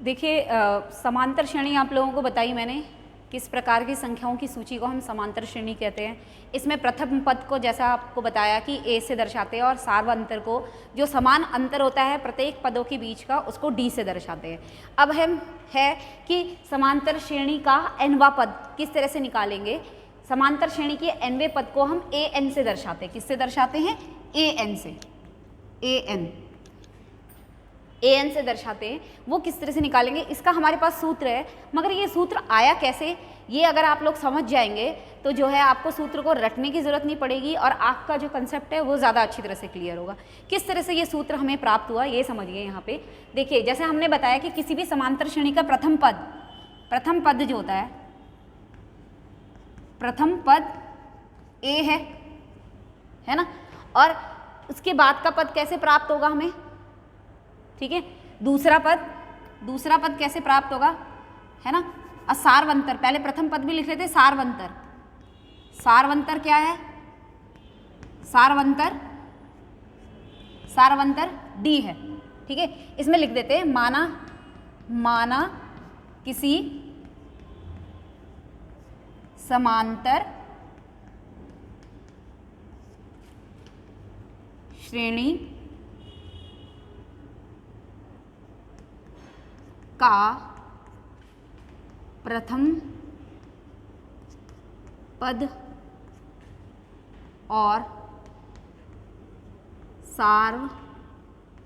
देखिए समांतर श्रेणी आप लोगों को बताई मैंने, किस प्रकार की संख्याओं की सूची को हम समांतर श्रेणी कहते हैं। इसमें प्रथम पद को जैसा आपको बताया कि ए से दर्शाते हैं और सार्वअंतर को, जो समान अंतर होता है प्रत्येक पदों के बीच का, उसको डी से दर्शाते हैं। अब हम है कि समांतर श्रेणी का एनवा पद किस तरह से निकालेंगे। समांतर श्रेणी के एनवें पद को हम ए एन से दर्शाते हैं। किससे दर्शाते हैं? ए एन से। ए एन से दर्शाते हैं। वो किस तरह से निकालेंगे, इसका हमारे पास सूत्र है, मगर ये सूत्र आया कैसे, ये अगर आप लोग समझ जाएंगे तो जो है आपको सूत्र को रटने की ज़रूरत नहीं पड़ेगी और आपका जो कंसेप्ट है वो ज़्यादा अच्छी तरह से क्लियर होगा। किस तरह से ये सूत्र हमें प्राप्त हुआ ये समझिए। यहाँ पे देखिए, जैसे हमने बताया कि किसी भी समांतर श्रेणी का प्रथम पद जो होता है, प्रथम पद ए है ना, और उसके बाद का पद कैसे प्राप्त होगा हमें, ठीक है। दूसरा पद कैसे प्राप्त होगा, है ना। सार्वंतर, पहले प्रथम पद भी लिख लेते, सार्वंतर क्या है, सार्वंतर डी है, ठीक है। इसमें लिख देते हैं माना किसी समांतर श्रेणी का प्रथम पद और सार्वअंतर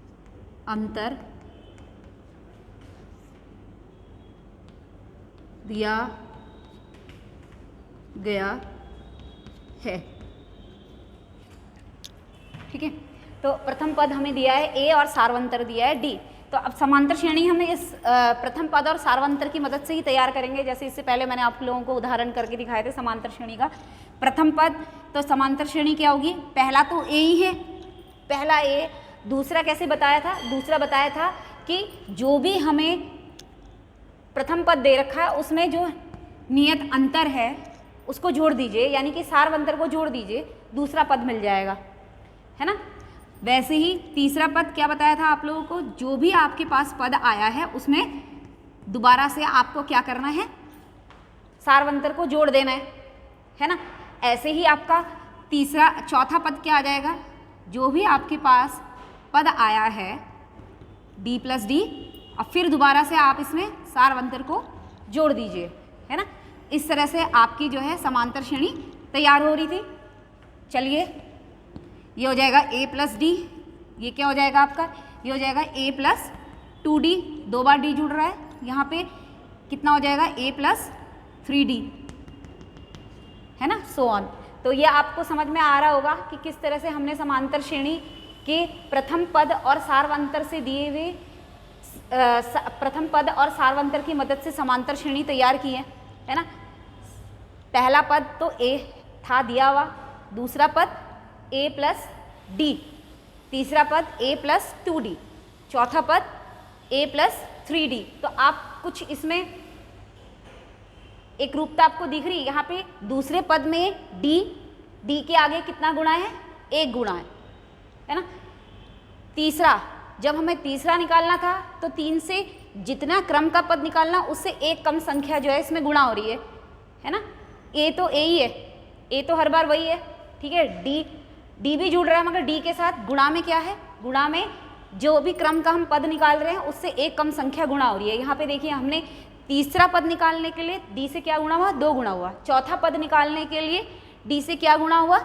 दिया गया है, ठीक है। तो प्रथम पद हमें दिया है ए और सार्वअंतर दिया है डी। तो अब समांतर श्रेणी हमें इस प्रथम पद और सार्वअंतर की मदद से ही तैयार करेंगे। जैसे इससे पहले मैंने आप लोगों को उदाहरण करके दिखाए थे समांतर श्रेणी का प्रथम पद। तो समांतर श्रेणी क्या होगी, पहला तो ए ही है, पहला ए। दूसरा कैसे बताया था, दूसरा बताया था कि जो भी हमें प्रथम पद दे रखा है उसमें जो नियत अंतर है उसको जोड़ दीजिए, यानी कि सार्वअंतर को जोड़ दीजिए, दूसरा पद मिल जाएगा, है ना। वैसे ही तीसरा पद क्या बताया था आप लोगों को, जो भी आपके पास पद आया है उसमें दोबारा से आपको क्या करना है, सार्वअंतर को जोड़ देना है ना। ऐसे ही आपका चौथा पद क्या आ जाएगा, जो भी आपके पास पद आया है d प्लस डी, अब फिर दोबारा से आप इसमें सार्वअंतर को जोड़ दीजिए, है ना। इस तरह से आपकी जो है समांतर श्रेणी तैयार हो रही थी। चलिए, ये हो जाएगा a प्लस डी, ये क्या हो जाएगा आपका, ये हो जाएगा a plus 2d, 2 bar d जुड़ रहा है, यहाँ पे कितना हो जाएगा a प्लस 3d, है ना, सो ऑन। तो ये आपको समझ में आ रहा होगा कि किस तरह से हमने समांतर श्रेणी के प्रथम पद और सार्वअंतर से दिए हुए प्रथम पद और सार्वअंतर की मदद से समांतर श्रेणी तैयार की है ना। पहला पद तो a था दिया हुआ, दूसरा पद a प्लस डी, तीसरा पद a प्लस 2d, चौथा पद a प्लस 3d। तो आप कुछ इसमें एक रूपता आपको दिख रही है, यहाँ पे दूसरे पद में d के आगे कितना गुणा है, 1 गुणा है ना। तीसरा, जब हमें तीसरा निकालना था तो 3 से जितना क्रम का पद निकालना उससे एक कम संख्या जो है इसमें गुणा हो रही है ना। a तो a ही है, a तो हर बार वही है, ठीक है। d भी जुड़ रहा है, मगर d के साथ गुणा में क्या है, गुणा में जो भी क्रम का हम पद निकाल रहे हैं उससे एक कम संख्या गुणा हो रही है। यहाँ पे देखिए, हमने तीसरा पद निकालने के लिए d से क्या गुणा हुआ, 2 गुणा हुआ। चौथा पद निकालने के लिए d से क्या गुणा हुआ,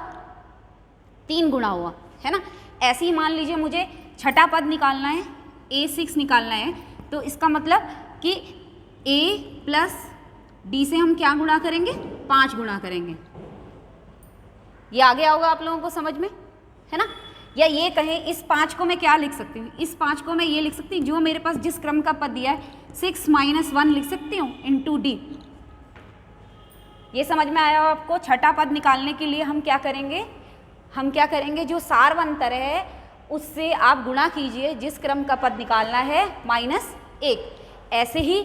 3 गुणा हुआ, है ना। ऐसे ही मान लीजिए मुझे छठा पद निकालना है, a6 निकालना है, तो इसका मतलब कि a प्लस डी से हम क्या गुणा करेंगे, 5 गुणा करेंगे। ये आ गया होगा आप लोगों को समझ में, है ना। या ये कहें, इस 5 को मैं क्या लिख सकती हूँ, इस 5 को मैं ये लिख सकती हूँ, जो मेरे पास जिस क्रम का पद दिया है 6 - 1 लिख सकती हूँ इंटू डी। ये समझ में आया आपको। छठा पद निकालने के लिए हम क्या करेंगे, जो सार्वअंतर है उससे आप गुणा कीजिए जिस क्रम का पद निकालना है -1। ऐसे ही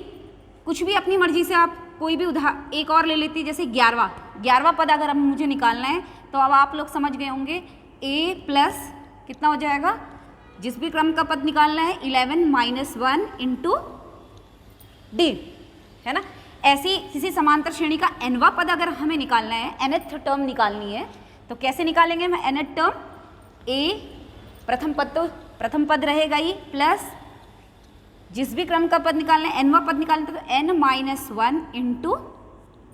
कुछ भी अपनी मर्जी से आप कोई भी एक और ले लेती, जैसे 11वां पद अगर अब मुझे निकालना है तो अब आप लोग समझ गए होंगे a प्लस कितना हो जाएगा, जिस भी क्रम का पद निकालना है 11 - 1 इंटू डी, है ना। ऐसी किसी समांतर श्रेणी का nवां पद अगर हमें निकालना है, nth टर्म निकालनी है, तो कैसे निकालेंगे हम nth टर्म? a प्रथम पद तो प्रथम पद रहेगा ही, प्लस जिस भी क्रम का पद निकालना है nवां पद निकालना है तो n-1 इंटू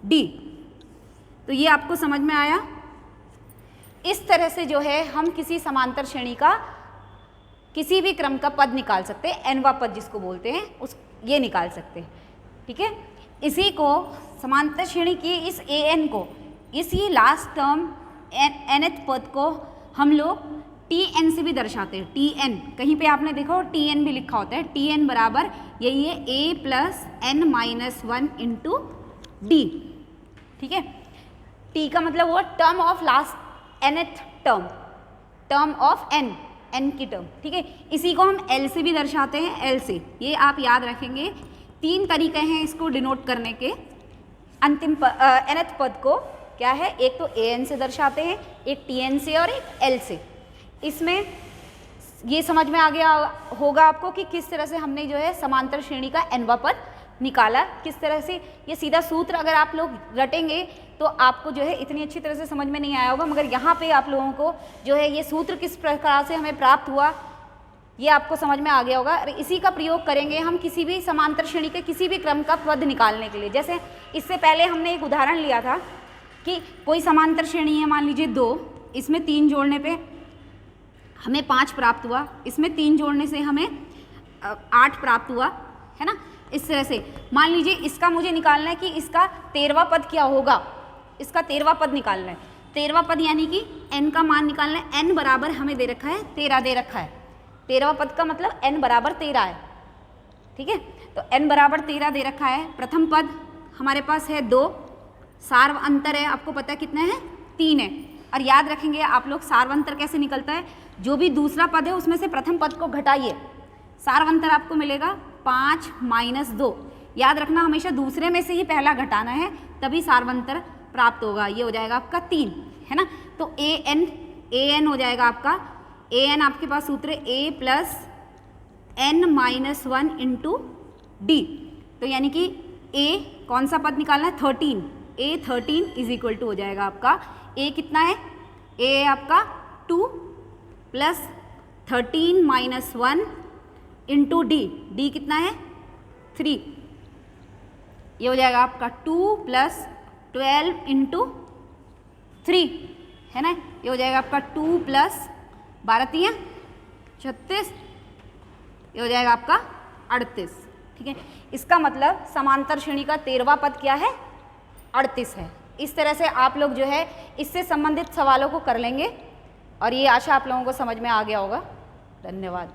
डी। तो ये आपको समझ में आया। इस तरह से जो है हम किसी समांतर श्रेणी का किसी भी क्रम का पद निकाल सकते हैं, nवां पद जिसको बोलते हैं उस ये निकाल सकते हैं, ठीक है। इसी को समांतर श्रेणी की इस an को, इसी लास्ट टर्म nth पद को हम लोग tn से भी दर्शाते हैं। tn कहीं पे आपने देखा हो tn भी लिखा होता है। tn बराबर यही है a plus n-1 into D, ठीक है। t का मतलब हुआ term of last nth term, term of n की टर्म, ठीक है। इसी को हम l से भी दर्शाते हैं, l से। ये आप याद रखेंगे। 3 तरीके हैं इसको डिनोट करने के। अंतिम nth पद को क्या है, एक तो an से दर्शाते हैं, एक tn से और एक l से। इसमें ये समझ में आ गया होगा आपको कि किस तरह से हमने जो है समांतर श्रेणी का nवां पद निकाला, किस तरह से। ये सीधा सूत्र अगर आप लोग रटेंगे तो आपको जो है इतनी अच्छी तरह से समझ में नहीं आया होगा, मगर यहाँ पे आप लोगों को जो है ये सूत्र किस प्रकार से हमें प्राप्त हुआ ये आपको समझ में आ गया होगा। और इसी का प्रयोग करेंगे हम किसी भी समांतर श्रेणी के किसी भी क्रम का पद निकालने के लिए। जैसे इससे पहले हमने एक उदाहरण लिया था कि कोई समांतर श्रेणी है, मान लीजिए 2, इसमें 3 जोड़ने पे हमें 5 प्राप्त हुआ, इसमें 3 जोड़ने से हमें 8 प्राप्त हुआ, है ना। इस तरह से मान लीजिए इसका मुझे निकालना है कि इसका 13वां पद क्या होगा, इसका 13वां पद निकालना है। 13वां पद यानी कि n का मान निकालना है। n बराबर हमें दे रखा है 13 दे रखा है। 13वां पद का मतलब n बराबर 13 है, ठीक है। तो n बराबर 13 दे रखा है। प्रथम पद हमारे पास है 2, सार्वअंतर है आपको पता है कितना है, 3 है। और याद रखेंगे आप लोग सार्वअंतर कैसे निकलता है, जो भी दूसरा पद है उसमें से प्रथम पद को घटाइए, सार्वअंतर आपको मिलेगा 5 - 2। याद रखना हमेशा दूसरे में से ही पहला घटाना है, तभी सार्वअंतर प्राप्त होगा। ये हो जाएगा आपका 3, है ना। तो an हो जाएगा आपका, an आपके पास सूत्र a plus n-1 into D. तो यानी कि a कौन सा पद निकालना है, 13, a 13 इज इक्वल टू हो जाएगा आपका a कितना है, a है आपका 2 प्लस 13 - 1 इंटू डी, डी कितना है 3। ये हो जाएगा आपका 2 प्लस 12 इंटू 3, है ना। ये हो जाएगा आपका 2 प्लस 12 × 36, ये हो जाएगा आपका 38, ठीक है। इसका मतलब समांतर श्रेणी का 13वां पद क्या है, 38 है। इस तरह से आप लोग जो है इससे संबंधित सवालों को कर लेंगे और ये आशा आप लोगों को समझ में आ गया होगा। धन्यवाद।